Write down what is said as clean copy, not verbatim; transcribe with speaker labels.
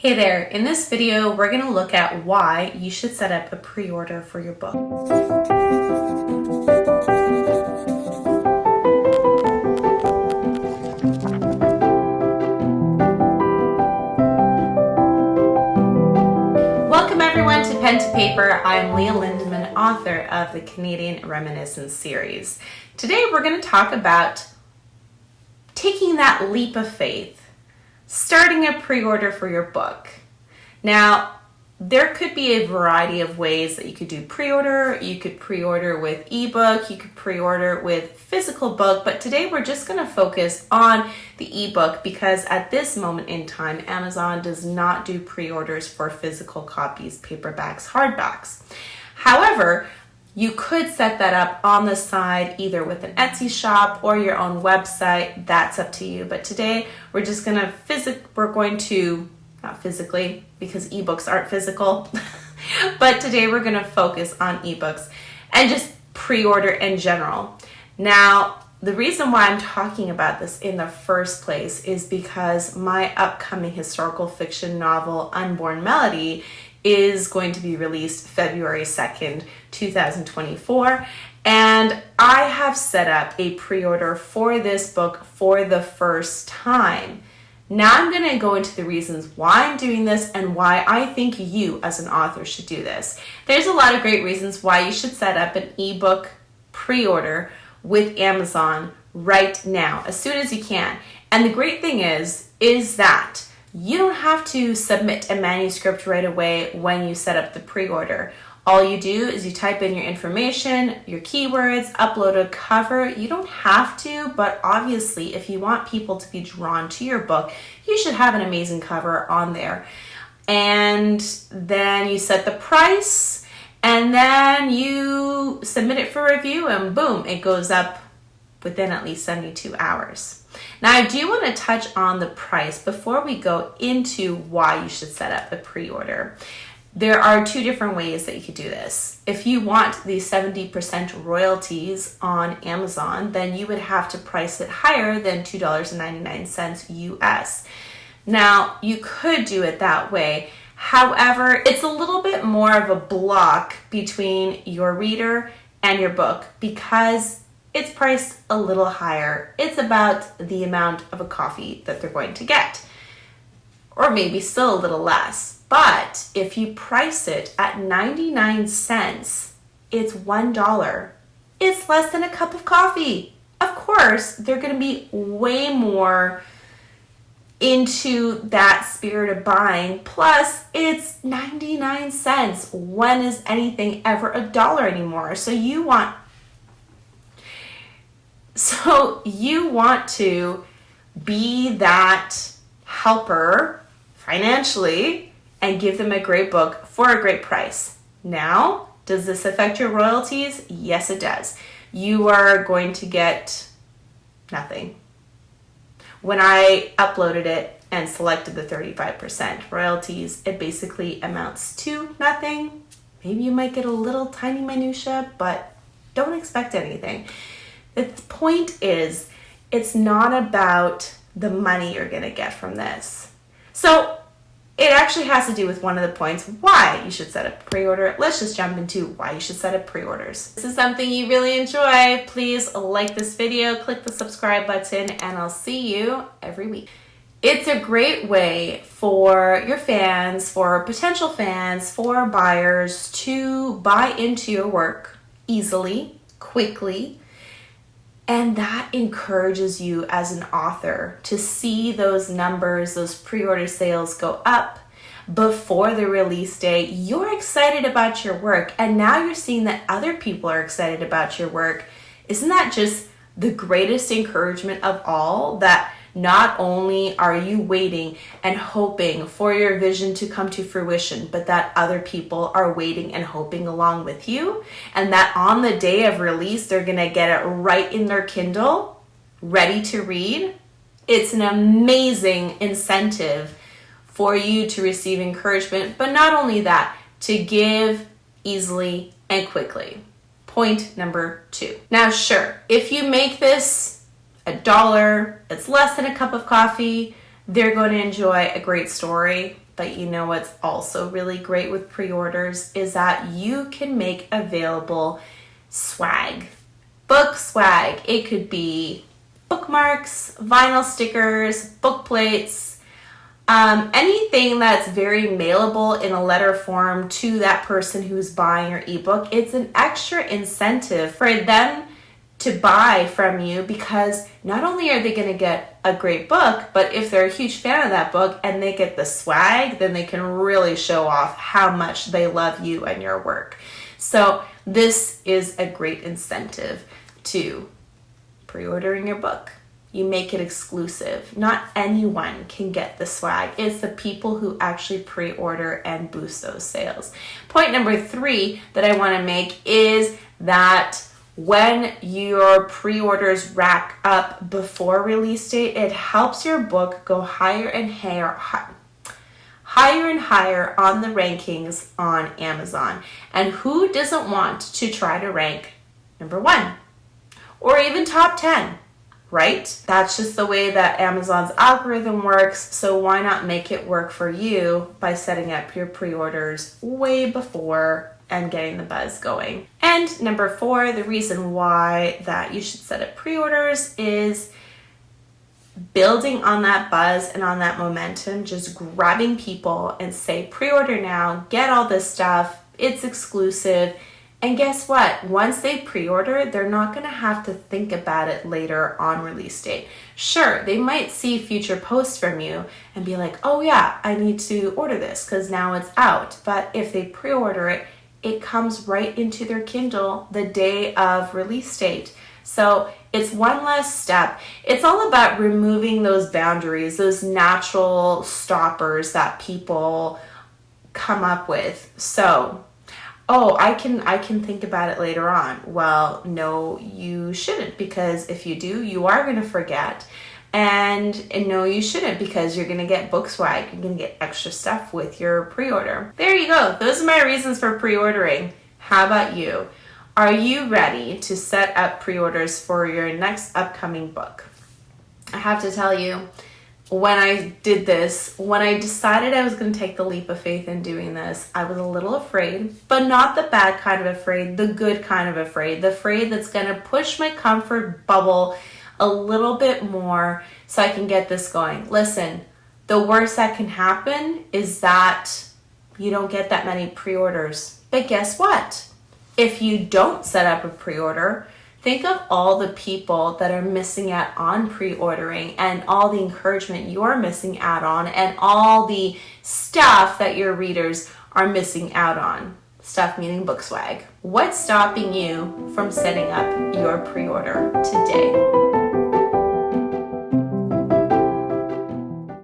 Speaker 1: Hey there, in this video we're going to look at why you should set up a pre-order for your book. Welcome everyone to Pen to Paper. I'm Leah Lindeman, author of the Canadian Reminiscence series. Today we're going to talk about taking that leap of faith. Starting a pre-order for your book. Now, there could be a variety of ways that you could do pre-order. You could pre-order with ebook, you could pre-order with physical book, but today we're just going to focus on the ebook because at this moment in time, Amazon does not do pre-orders for physical copies, paperbacks, hardbacks. However, you could set that up on the side either with an Etsy shop or your own website. That's up to you. But today we're just going to, not physically because ebooks aren't physical, but today we're going to focus on ebooks and just pre-order in general. Now, the reason why I'm talking about this in the first place is because my upcoming historical fiction novel, Unborn Melody, is going to be released February 2nd, 2024. And I have set up a pre-order for this book for the first time. Now I'm going to go into the reasons why I'm doing this and why I think you as an author should do this. There's a lot of great reasons why you should set up an ebook pre-order with Amazon right now, as soon as you can. And the great thing is that you don't have to submit a manuscript right away when you set up the pre-order. All you do is you type in your information, your keywords, upload a cover. You don't have to, but obviously if you want people to be drawn to your book, you should have an amazing cover on there. And then you set the price, and then you submit it for review, and boom, it goes up within at least 72 hours. Now, I do want to touch on the price before we go into why you should set up a pre-order. There are two different ways that you could do this. If you want the 70% royalties on Amazon, then you would have to price it higher than $2.99 US. Now, you could do it that way. However, it's a little bit more of a block between your reader and your book because it's priced a little higher. It's about the amount of a coffee that they're going to get, or maybe still a little less. But if you price it at 99 cents, it's $1. It's less than a cup of coffee. Of course, they're going to be way more into that spirit of buying. Plus, it's 99 cents. When is anything ever $1 anymore? So you want to be that helper financially and give them a great book for a great price. Now, does this affect your royalties? Yes, it does. You are going to get nothing. When I uploaded it and selected the 35% royalties, it basically amounts to nothing. Maybe you might get a little tiny minutia, but don't expect anything. The point is, it's not about the money you're going to get from this. So it actually has to do with one of the points why you should set up a pre-order. Let's just jump into why you should set up pre-orders. If this is something you really enjoy, please like this video, click the subscribe button, and I'll see you every week. It's a great way for your fans, for potential fans, for buyers to buy into your work easily, quickly. And that encourages you as an author to see those numbers, those pre-order sales go up before the release date. You're excited about your work, and now you're seeing that other people are excited about your work. Isn't that just the greatest encouragement of all? That not only are you waiting and hoping for your vision to come to fruition, but that other people are waiting and hoping along with you, and that on the day of release, they're going to get it right in their Kindle, ready to read. It's an amazing incentive for you to receive encouragement, but not only that, to give easily and quickly. Point number 2. Now, sure, if you make this $1, it's less than a cup of coffee, they're going to enjoy a great story. But you know what's also really great with pre-orders is that you can make available swag. Book swag. It could be bookmarks, vinyl stickers, book plates, anything that's very mailable in a letter form to that person who's buying your ebook. It's an extra incentive for them to buy from you, because not only are they going to get a great book, but if they're a huge fan of that book and they get the swag, then they can really show off how much they love you and your work. So this is a great incentive to pre-ordering your book. You make it exclusive. Not anyone can get the swag. It's the people who actually pre-order and boost those sales. Point number 3 that I want to make is that when your pre-orders rack up before release date, it helps your book go higher and higher on the rankings on Amazon. And who doesn't want to try to rank number 1 or even top 10, right? That's just the way that Amazon's algorithm works. So why not make it work for you by setting up your pre-orders way before and getting the buzz going? And number 4, the reason why that you should set up pre-orders is building on that buzz and on that momentum, just grabbing people and say, pre-order now, get all this stuff, it's exclusive. And guess what? Once they pre-order, they're not going to have to think about it later on release date. Sure, they might see future posts from you and be like, oh yeah, I need to order this because now it's out. But if they pre-order it, it comes right into their Kindle the day of release date. So it's one less step. It's all about removing those boundaries, those natural stoppers that people come up with. So, oh, I can think about it later on. Well, no, you shouldn't, because if you do, you are going to forget. And no, you shouldn't, because you're going to get book swag. You're going to get extra stuff with your pre-order. There you go. Those are my reasons for pre-ordering. How about you? Are you ready to set up pre-orders for your next upcoming book? I have to tell you, when I did this, when I decided I was going to take the leap of faith in doing this, I was a little afraid, but not the bad kind of afraid, the good kind of afraid, the afraid that's going to push my comfort bubble a little bit more so I can get this going. Listen, the worst that can happen is that you don't get that many pre-orders. But guess what? If you don't set up a pre-order, think of all the people that are missing out on pre-ordering and all the encouragement you're missing out on and all the stuff that your readers are missing out on. Stuff meaning book swag. What's stopping you from setting up your pre-order today?